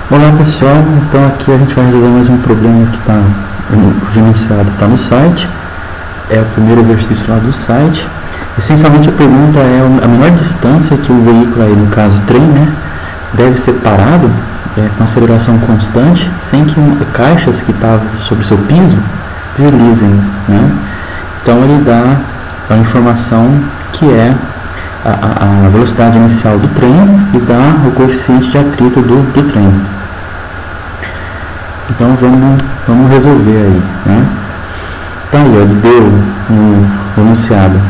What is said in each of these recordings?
Olá pessoal, então aqui a gente vai resolver mais um problema que está enunciado, está no site. É o primeiro exercício lá do site. Essencialmente a pergunta é a menor distância que o veículo, aí, no caso o trem, né, deve ser parado com aceleração constante, sem que caixas que estavam sobre seu piso deslizem, né? Então ele dá a informação que é a velocidade inicial do trem e dá o coeficiente de atrito do trem. Então vamos resolver aí, né? Então aí ele deu no enunciado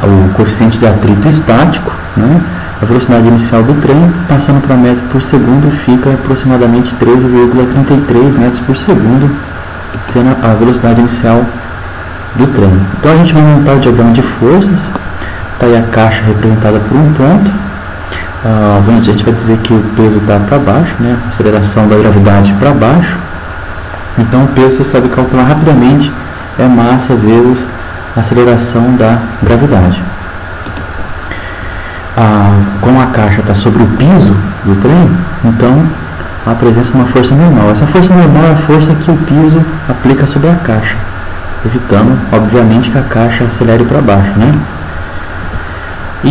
o coeficiente de atrito estático, né? A velocidade inicial do trem, passando para metro por segundo, fica aproximadamente 13,33 metros por segundo, sendo a velocidade inicial do trem. Então a gente vai montar o diagrama de forças. Está aí a caixa representada por um ponto. A gente vai dizer que o peso está para baixo, né? A aceleração da gravidade para baixo. Então o peso, você sabe calcular rapidamente, é massa vezes a aceleração da gravidade. Como a caixa está sobre o piso do trem, então a presença de uma força normal. Essa força normal é a força que o piso aplica sobre a caixa, evitando, obviamente, que a caixa acelere para baixo, né? E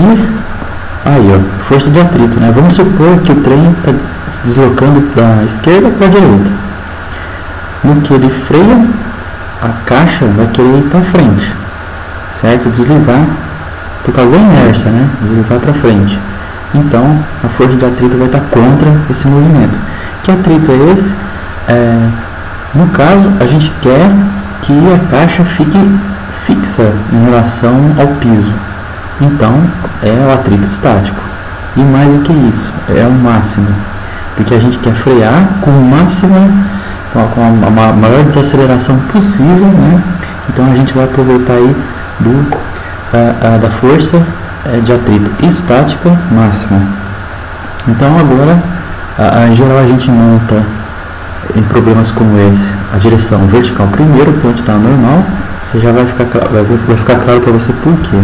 aí, ó, força de atrito, né? Vamos supor que o trem está se deslocando da esquerda para a direita. No que ele freia, a caixa vai querer ir para frente, certo? Deslizar por causa da inércia, né? Deslizar para frente. Então, a força de atrito vai estar contra esse movimento. Que atrito é esse? No caso, a gente quer que a caixa fique fixa em relação ao piso. Então, é o atrito estático. E mais do que isso, é o máximo. Porque a gente quer frear com o máximo, com a maior desaceleração possível, né? Então, a gente vai aproveitar aí da força de atrito estática máxima. Então, agora, em geral, a gente monta em problemas como esse a direção vertical primeiro, que é onde está a normal. Você já vai ficar claro para você por quê.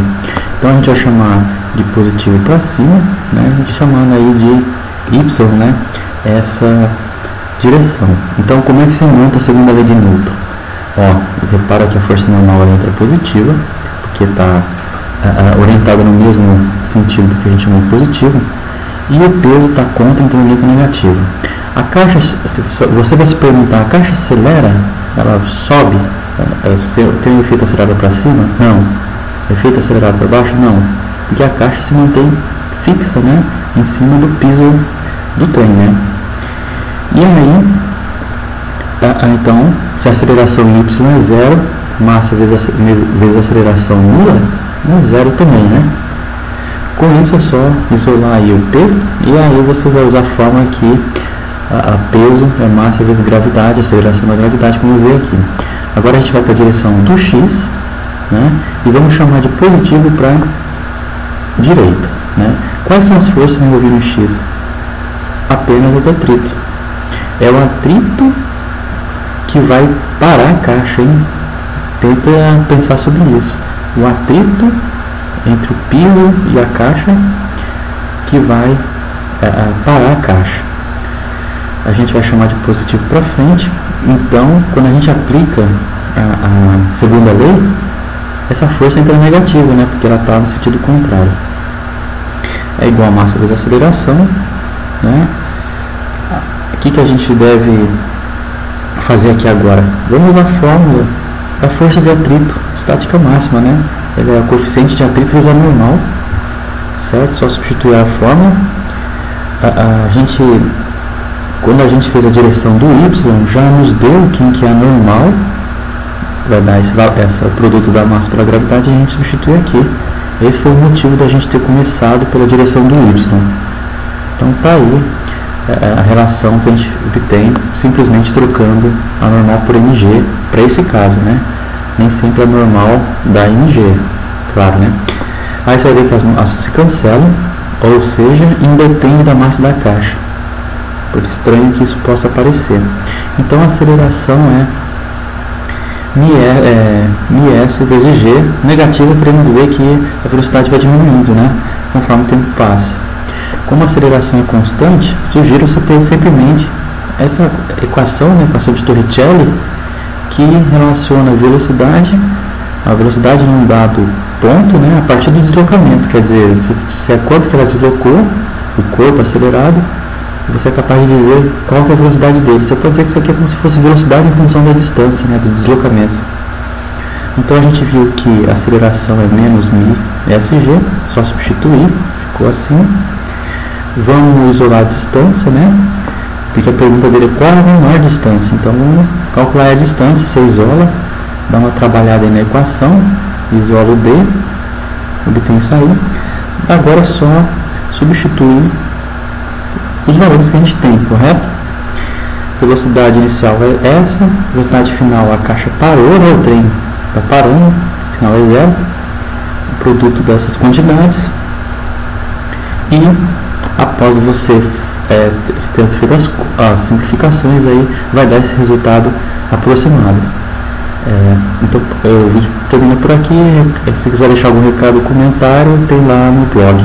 Então a gente vai chamar de positivo para cima, né? A gente chamando aí de y, né? Essa direção. Então como é que você monta a segunda lei de Newton? Ó, repara que a força normal entra positiva, porque está orientada no mesmo sentido que a gente chamou de positivo, e o peso está contra, então ele entra negativo. A caixa, você vai se perguntar, a caixa acelera? Ela sobe? Tem um efeito acelerado para cima? Não. Efeito acelerado para baixo? Não. Porque a caixa se mantém fixa, né, em cima do piso do trem, né? E aí, então, se a aceleração em y é zero, massa vezes aceleração nula, é zero também, né? Com isso é só isolar aí o P, e aí você vai usar a fórmula que peso é massa vezes gravidade, aceleração da gravidade, como eu usei aqui. Agora a gente vai para a direção do x, né, e vamos chamar de positivo para direita, né? Quais são as forças envolvidas no x? Apenas o atrito. É o atrito que vai parar a caixa, hein? Tenta pensar sobre isso. O atrito entre o piso e a caixa que vai parar a caixa. A gente vai chamar de positivo para frente. Então, quando a gente aplica a segunda lei, essa força entra negativa, né? Porque ela está no sentido contrário. É igual a massa vezes a aceleração, né? O que a gente deve fazer aqui agora? Vamos usar a fórmula da força de atrito estática máxima, né? Ele é o coeficiente de atrito vezes a normal, certo? Só substituir a fórmula. Quando a gente fez a direção do y, já nos deu quem que é a normal, vai dar esse produto da massa pela gravidade, e a gente substitui aqui. Esse foi o motivo da gente ter começado pela direção do y. Então tá aí a relação que a gente obtém simplesmente trocando a normal por mg, para esse caso, né? Nem sempre a normal dá mg, claro, né? Aí você vai ver que as massas se cancelam, ou seja, independe da massa da caixa. Por estranho que isso possa parecer. Então a aceleração é μs vezes g, negativa, querendo dizer que a velocidade vai diminuindo, né, conforme o tempo passa. Como a aceleração é constante, sugiro você ter sempre em mente essa equação, né, equação de Torricelli, que relaciona a velocidade num dado ponto, né, a partir do deslocamento. Quer dizer, se é quanto que ela deslocou, o corpo acelerado, você é capaz de dizer qual que é a velocidade dele. Você pode dizer que isso aqui é como se fosse velocidade em função da distância, né, do deslocamento. Então a gente viu que a aceleração é menos μsg, só substituir, ficou assim. Vamos isolar a distância, né? Porque a pergunta dele é qual a menor distância. Então vamos calcular a distância, você isola, dá uma trabalhada aí na equação, isola o D, obtém isso aí. Agora é só substituir os valores que a gente tem, correto? Velocidade inicial é essa, velocidade final, a caixa parou, né? O trem está parando, final é zero, o produto dessas quantidades, e após você ter feito as simplificações, aí vai dar esse resultado aproximado. Então o vídeo termina por aqui. Se quiser deixar algum recado ou comentário, tem lá no blog.